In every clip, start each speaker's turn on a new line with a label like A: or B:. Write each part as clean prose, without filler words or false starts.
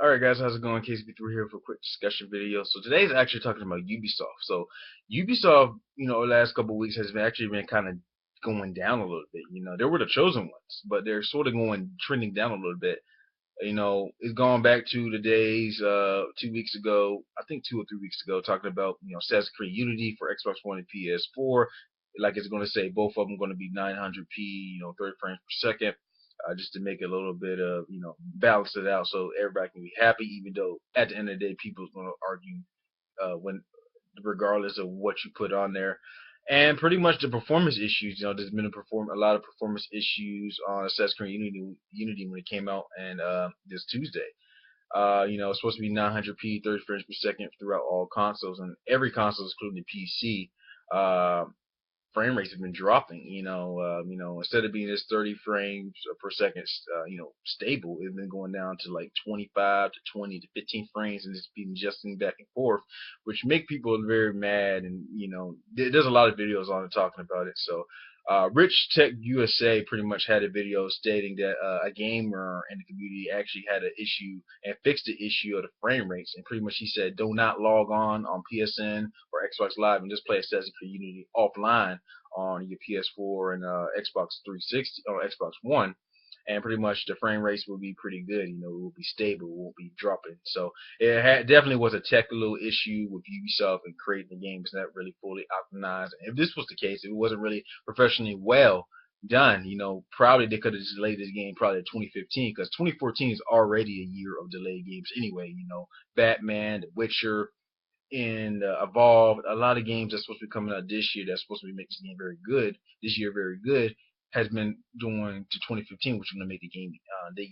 A: Alright guys, how's it going? KSB3 here for a quick discussion video. So today's actually talking about Ubisoft. So Ubisoft, the last couple of weeks has been kind of going down a little bit. They were the chosen ones, but they're sort of going trending down a little bit. It's gone back to the days 2 weeks ago, I think 2 or 3 weeks ago, talking about Assassin's Creed Unity for Xbox One and PS4. Like it's going to say both of them going to be 900p, 30 frames per second, just to make it a little bit of balance it out so everybody can be happy. Even though at the end of the day, people's going to argue when regardless of what you put on there. And pretty much the performance issues, there's been a lot of performance issues on Assassin's Creed Unity when it came out, and this Tuesday. It's supposed to be 900p, 30 frames per second throughout all consoles, and every console, including the PC. Frame rates have been dropping. Instead of being this 30 frames per second, stable, it's been going down to like 25 to 20 to 15 frames, and it's been adjusting back and forth, which make people very mad. And there's a lot of videos on it talking about it. So, Rich Tech USA pretty much had a video stating that a gamer in the community actually had an issue and fixed the issue of the frame rates. And pretty much he said, do not log on PSN or Xbox Live and just play Assassin's Creed Unity offline on your PS4 and Xbox 360 or Xbox One, and pretty much the frame rates will be pretty good. It will be stable, it won't be dropping. So definitely was a technical issue with Ubisoft and creating the game is not really fully optimized. And if this was the case, if it wasn't really professionally well done, probably they could have just delayed this game probably to 2015, because 2014 is already a year of delayed games anyway. Batman, The Witcher, and Evolve, a lot of games that's supposed to be coming out this year that's supposed to be making this game very good, this year very good, has been going to 2015, which is going to make the game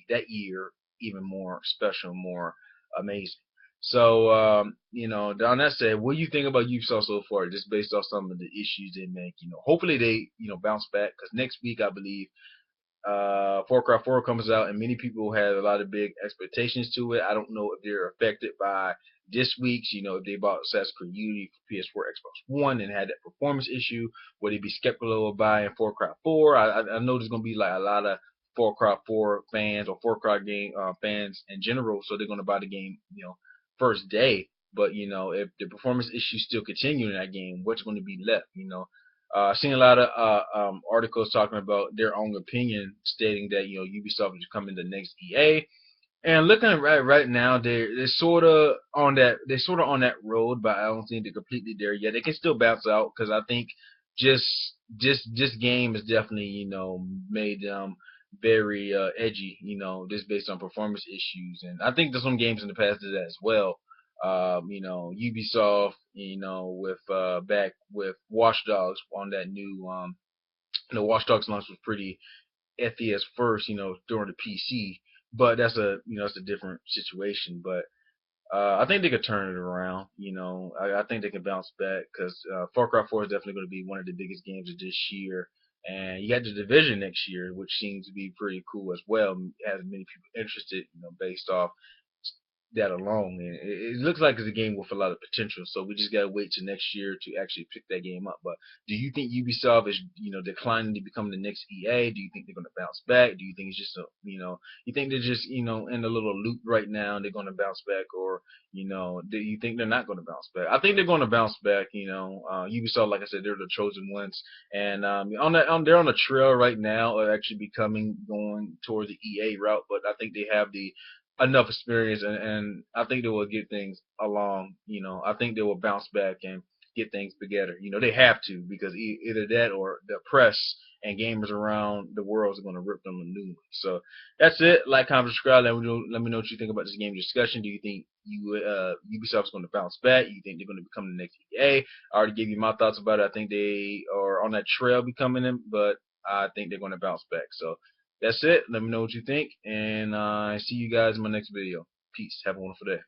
A: that year even more special, more amazing. So, on that said, what do you think about Ubisoft so far, just based off some of the issues they make? Hopefully they, bounce back, because next week, I believe, Far Cry 4 comes out, and many people have a lot of big expectations to it. I don't know if they're affected by this week's, if they bought Assassin's Creed Unity for PS4, Xbox One, and had that performance issue, would they be skeptical of buying Far Cry 4? I know there's gonna be like a lot of Far Cry 4 fans or Far Cry game fans in general, so they're gonna buy the game, first day. But if the performance issues still continue in that game, what's going to be left? I've seen a lot of articles talking about their own opinion, stating that Ubisoft is becoming the next EA. And looking at right now, they're sort of on that road, but I don't think they're completely there yet. They can still bounce out, because I think just this game has definitely made them very edgy. Just based on performance issues, and I think there's some games in the past did that as well. Ubisoft, with back with Watch Dogs on that new Watch Dogs launch was pretty FPS first, during the PC, but that's a different situation. But I think they could turn it around. I think they can bounce back, because Far Cry 4 is definitely going to be one of the biggest games of this year. And you got the Division next year, which seems to be pretty cool as well. Has many people interested, based off that alone. And it looks like it's a game with a lot of potential. So we just gotta wait till next year to actually pick that game up. But do you think Ubisoft is declining to become the next EA? Do you think they're gonna bounce back? Do you think it's just you think they're just in a little loop right now and they're gonna bounce back, or do you think they're not gonna bounce back? I think they're gonna bounce back. Ubisoft, like I said, they're the chosen ones, and they're on a trail right now of actually becoming going towards the EA route. But I think they have the enough experience, and I think they will get things along. I think they will bounce back and get things together. They have to, because either that or the press and gamers around the world are going to rip them a new one. So that's it. Like, comment, subscribe. Let me know what you think about this game discussion. Do you think Ubisoft is going to bounce back? You think they're going to become the next EA? I already gave you my thoughts about it. I think they are on that trail becoming them, but I think they're going to bounce back. So that's it. Let me know what you think, and see you guys in my next video. Peace. Have a wonderful day.